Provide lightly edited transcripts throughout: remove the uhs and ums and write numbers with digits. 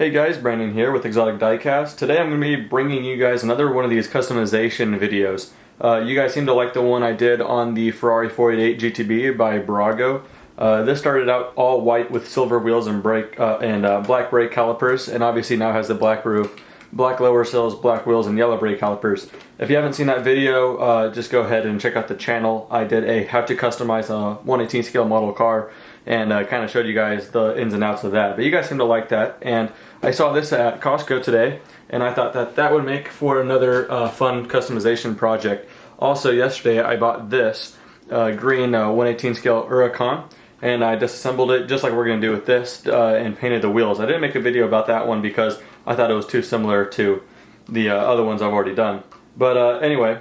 Hey guys, Brandon here with Exotic Diecast. Today I'm going to be bringing you guys another one of these customization videos. You guys seem to like the one I did on the Ferrari 488 GTB by Brago. This started out all white with silver wheels and black brake calipers, and obviously now has the black roof, black lower sills, black wheels, and yellow brake calipers. If you haven't seen that video, just go ahead and check out the channel. I did a how to customize a 1/18 scale model car, and kind of showed you guys the ins and outs of that. But you guys seem to like that, and I saw this at Costco today, and I thought that that would make for another fun customization project. Also, yesterday I bought this green 1/18 scale Huracan, and I disassembled it just like we're going to do with this, and painted the wheels. I didn't make a video about that one because I thought it was too similar to the other ones I've already done. But anyway,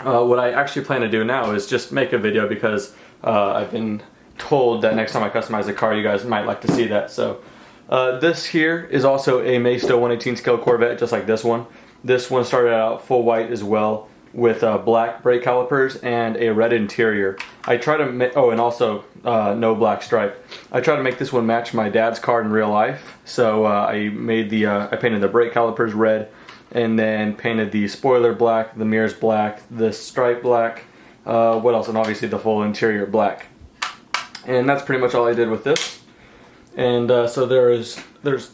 what I actually plan to do now is just make a video because I've been told that next time I customize a car you guys might like to see that. So this here is also a Maisto 1/18 scale Corvette, just like this one. This one started out full white as well, with black brake calipers and a red interior. I try to make, oh, and also no black stripe. I try to make this one match my dad's car in real life. So I painted the brake calipers red, and then painted the spoiler black, the mirrors black, the stripe black, what else, and obviously the full interior black. And that's pretty much all I did with this. And so there's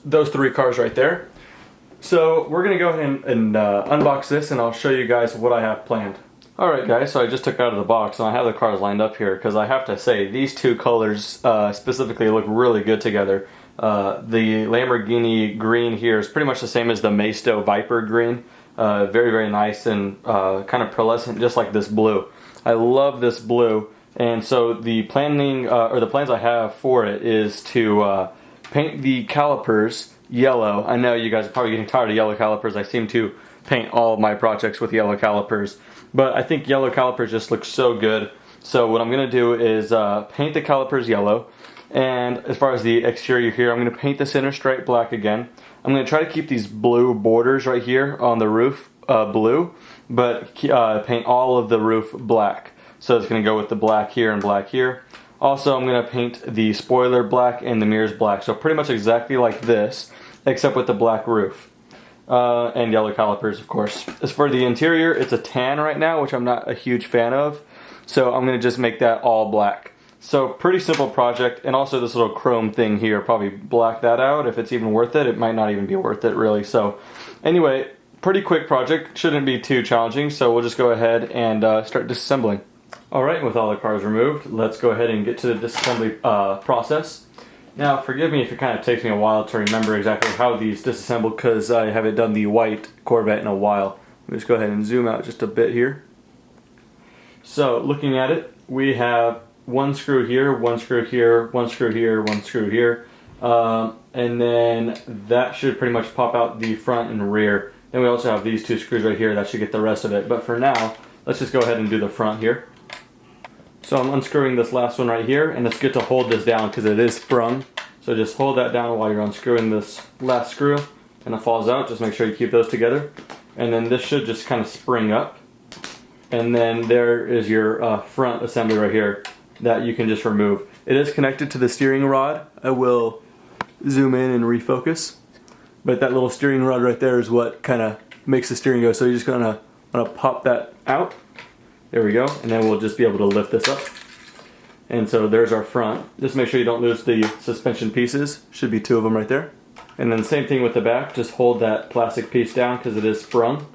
those three cars right there. So we're gonna go ahead and unbox this, and I'll show you guys what I have planned. Alright guys, so I just took it out of the box and I have the cars lined up here because I have to say these two colors specifically look really good together. The Lamborghini green here is pretty much the same as the Maisto Viper green. Very, very nice and kind of pearlescent, just like this blue. I love this blue. And so the plans I have for it is to paint the calipers yellow. I know you guys are probably getting tired of yellow calipers. I seem to paint all of my projects with yellow calipers, but I think yellow calipers just look so good. So what I'm going to do is paint the calipers yellow, and as far as the exterior here, I'm going to paint the center stripe black again. I'm going to try to keep these blue borders right here on the roof blue, but paint all of the roof black. So it's going to go with the black here and black here. Also, I'm going to paint the spoiler black and the mirrors black. So pretty much exactly like this, except with the black roof. And yellow calipers, of course. As for the interior, it's a tan right now, which I'm not a huge fan of. So I'm going to just make that all black. So pretty simple project. And also this little chrome thing here, probably black that out. If it's even worth it, it might not even be worth it really. So anyway, pretty quick project. Shouldn't be too challenging. So we'll just go ahead and start disassembling. Alright, with all the cars removed, let's go ahead and get to the disassembly process. Now, forgive me if it kind of takes me a while to remember exactly how these disassemble because I haven't done the white Corvette in a while. Let me just go ahead and zoom out just a bit here. So, looking at it, we have one screw here, one screw here, one screw here, one screw here. And then that should pretty much pop out the front and rear. Then we also have these two screws right here that should get the rest of it. But for now, let's just go ahead and do the front here. So I'm unscrewing this last one right here, and it's good to hold this down because it is sprung. So just hold that down while you're unscrewing this last screw, and it falls out. Just make sure you keep those together. And then this should just kind of spring up. And then there is your front assembly right here that you can just remove. It is connected to the steering rod. I will zoom in and refocus. But that little steering rod right there is what kind of makes the steering go. So you're just gonna pop that out. There we go, and then we'll just be able to lift this up. And so there's our front. Just make sure you don't lose the suspension pieces. Should be two of them right there. And then same thing with the back. Just hold that plastic piece down because it is sprung.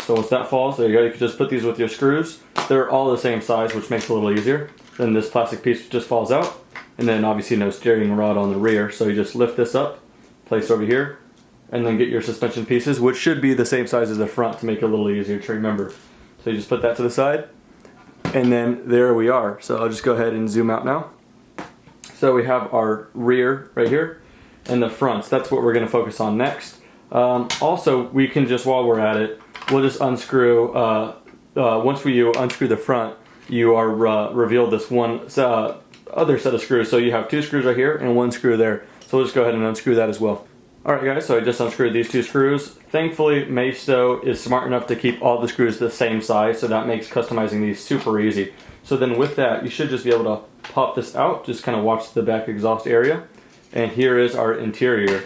So once that falls, there you go. You can just put these with your screws. They're all the same size, which makes it a little easier. Then this plastic piece just falls out. And then obviously no steering rod on the rear. So you just lift this up, place over here, and then get your suspension pieces, which should be the same size as the front to make it a little easier to remember. So you just put that to the side. And then there we are. So I'll just go ahead and zoom out now. So we have our rear right here and the fronts. That's what we're going to focus on next. Also, we can just, while we're at it, we'll just unscrew, once you unscrew the front, you are revealed this one other set of screws. So you have two screws right here and one screw there. So we'll just go ahead and unscrew that as well. Alright guys, so I just unscrewed these two screws. Thankfully, Maisto is smart enough to keep all the screws the same size, so that makes customizing these super easy. So then with that, you should just be able to pop this out, just kind of watch the back exhaust area. And here is our interior.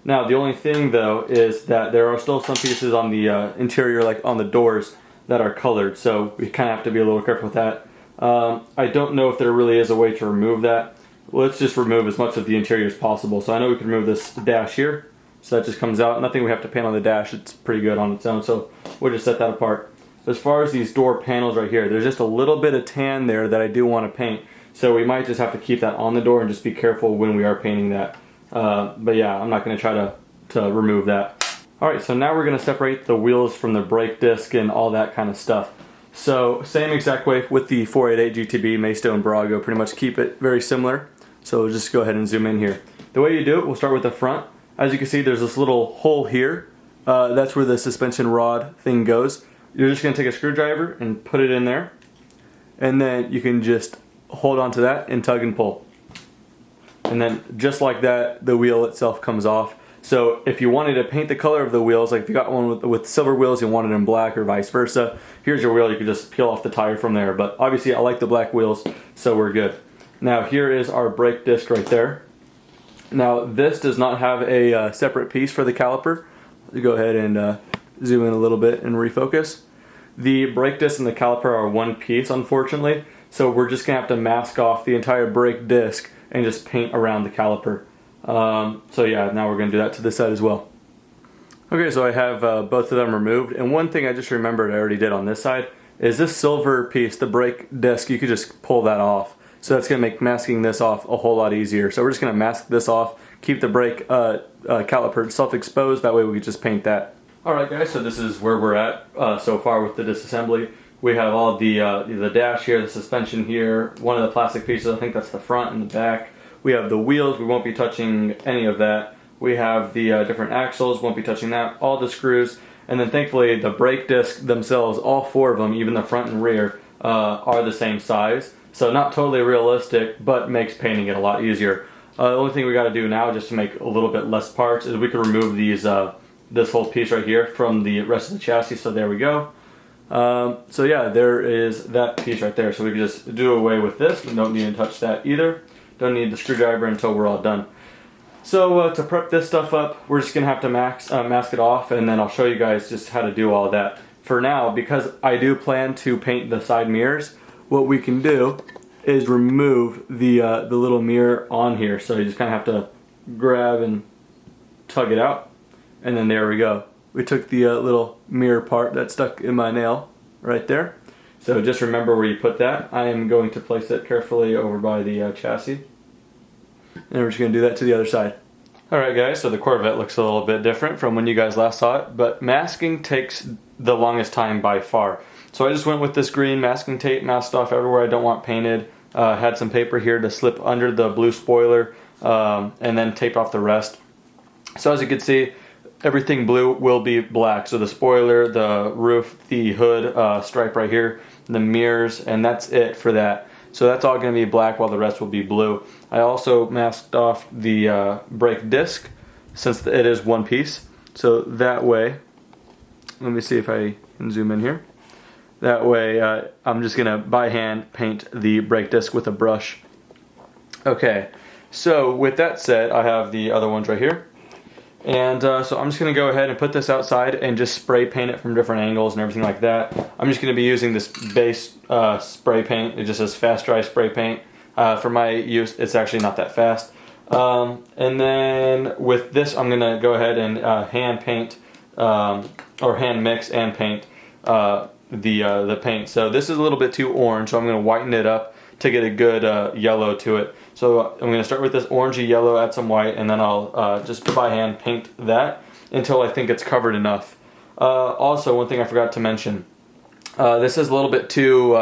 Now the only thing though is that there are still some pieces on the interior, like on the doors, that are colored, so we kind of have to be a little careful with that. I don't know if there really is a way to remove that. Let's just remove as much of the interior as possible. So I know we can remove this dash here, so that just comes out. Nothing we have to paint on the dash, it's pretty good on its own, so we'll just set that apart. As far as these door panels right here, there's just a little bit of tan there that I do want to paint, so we might just have to keep that on the door and just be careful when we are painting that. But yeah, I'm not going to try to remove that. Alright, so now we're going to separate the wheels from the brake disc and all that kind of stuff. So same exact way with the 488 GTB, Maisto, and Brago, pretty much keep it very similar. So we'll just go ahead and zoom in here. The way you do it, we'll start with the front. As you can see, there's this little hole here. That's where the suspension rod thing goes. You're just going to take a screwdriver and put it in there. And then you can just hold on to that and tug and pull. And then just like that, the wheel itself comes off. So if you wanted to paint the color of the wheels, like if you got one with silver wheels, you want it in black or vice versa, here's your wheel. You can just peel off the tire from there. But obviously I like the black wheels, so we're good. Now here is our brake disc right there. Now this does not have a separate piece for the caliper. Let's go ahead and zoom in a little bit and refocus. The brake disc and the caliper are one piece, unfortunately, so we're just going to have to mask off the entire brake disc and just paint around the caliper. So yeah, now we're going to do that to this side as well. Okay, so I have both of them removed, and one thing I just remembered I already did on this side is this silver piece, the brake disc, you could just pull that off. So that's going to make masking this off a whole lot easier. So we're just going to mask this off, keep the brake caliper self-exposed, that way we can just paint that. Alright guys, so this is where we're at so far with the disassembly. We have all the dash here, the suspension here, one of the plastic pieces, I think that's the front and the back. We have the wheels, we won't be touching any of that. We have the different axles, won't be touching that, all the screws, and then thankfully the brake disc themselves, all four of them, even the front and rear, are the same size. So not totally realistic, but makes painting it a lot easier. The only thing we got to do now, just to make a little bit less parts, is we can remove these, this whole piece right here from the rest of the chassis, so there we go. So yeah, there is that piece right there, so we can just do away with this. We don't need to touch that either. Don't need the screwdriver until we're all done. So to prep this stuff up, we're just going to have to mask it off, and then I'll show you guys just how to do all that. For now, because I do plan to paint the side mirrors, what we can do is remove the little mirror on here. So you just kind of have to grab and tug it out, and then there we go. We took the little mirror part that stuck in my nail right there. So just remember where you put that. I am going to place it carefully over by the chassis. And we're just going to do that to the other side. Alright guys, so the Corvette looks a little bit different from when you guys last saw it, but masking takes the longest time by far. So I just went with this green masking tape, masked off everywhere I don't want painted. Had some paper here to slip under the blue spoiler, and then taped off the rest. So as you can see, everything blue will be black. So the spoiler, the roof, the hood stripe right here, the mirrors, and that's it for that. So that's all going to be black while the rest will be blue. I also masked off the brake disc since it is one piece. So that way, let me see if I can zoom in here. That way I'm just going to by hand paint the brake disc with a brush. Okay, so with that said, I have the other ones right here. And so I'm just going to go ahead and put this outside and just spray paint it from different angles and everything like that. I'm just going to be using this base spray paint. It just says fast dry spray paint. For my use, it's actually not that fast. And then with this, I'm going to go ahead and hand paint, or hand mix and paint the paint. So this is a little bit too orange, so I'm going to whiten it up to get a good yellow to it. So I'm going to start with this orangey yellow, add some white, and then I'll just by hand paint that until I think it's covered enough. Also, one thing I forgot to mention, this is a little bit too,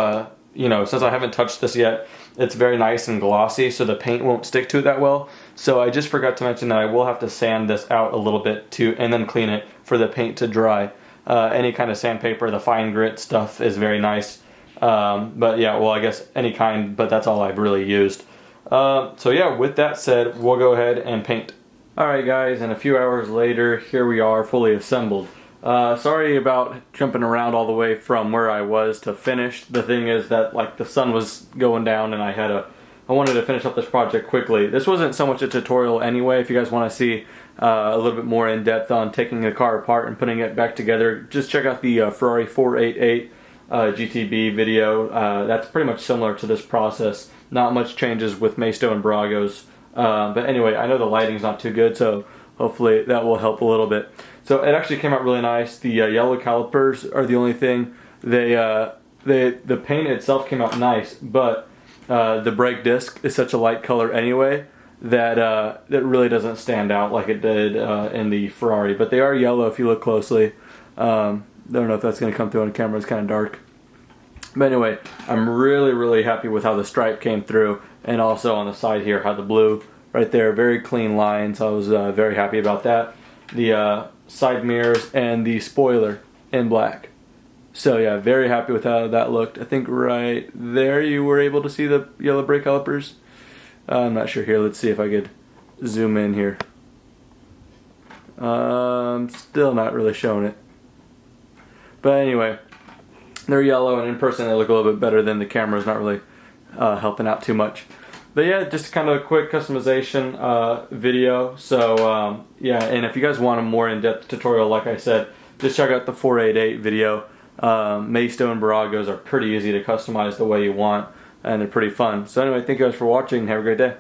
since I haven't touched this yet, it's very nice and glossy, so the paint won't stick to it that well. So I just forgot to mention that I will have to sand this out a little bit and then clean it for the paint to dry. Any kind of sandpaper, the fine grit stuff is very nice. But yeah, well, I guess any kind, but that's all I've really used. So yeah, with that said, we'll go ahead and paint. Alright guys, and a few hours later, here we are fully assembled. Sorry about jumping around all the way from where I was to finish. The thing is that like the sun was going down and I wanted to finish up this project quickly. This wasn't so much a tutorial anyway. If you guys want to see a little bit more in depth on taking the car apart and putting it back together, just check out the Ferrari 488 GTB video. That's pretty much similar to this process. Not much changes with Maisto and Bragos. But anyway, I know the lighting's not too good, so hopefully that will help a little bit. So it actually came out really nice. The yellow calipers are the only thing. The paint itself came out nice, but the brake disc is such a light color anyway that that really doesn't stand out like it did in the Ferrari. But they are yellow if you look closely. Don't know if that's going to come through on camera. It's kind of dark. But anyway, I'm really happy with how the stripe came through, and also on the side here, how the blue right there, very clean lines. I was very happy about that. The side mirrors and the spoiler in black. So yeah, very happy with how that looked. I think right there you were able to see the yellow brake calipers. I'm not sure here. Let's see if I could zoom in here. Still not really showing it. But anyway, they're yellow, and in person they look a little bit better than the camera is not really helping out too much. But yeah, just kind of a quick customization video. So yeah, and if you guys want a more in-depth tutorial, like I said, just check out the 488 video. Maisto and Bragos are pretty easy to customize the way you want, and they're pretty fun. So anyway, thank you guys for watching. Have a great day.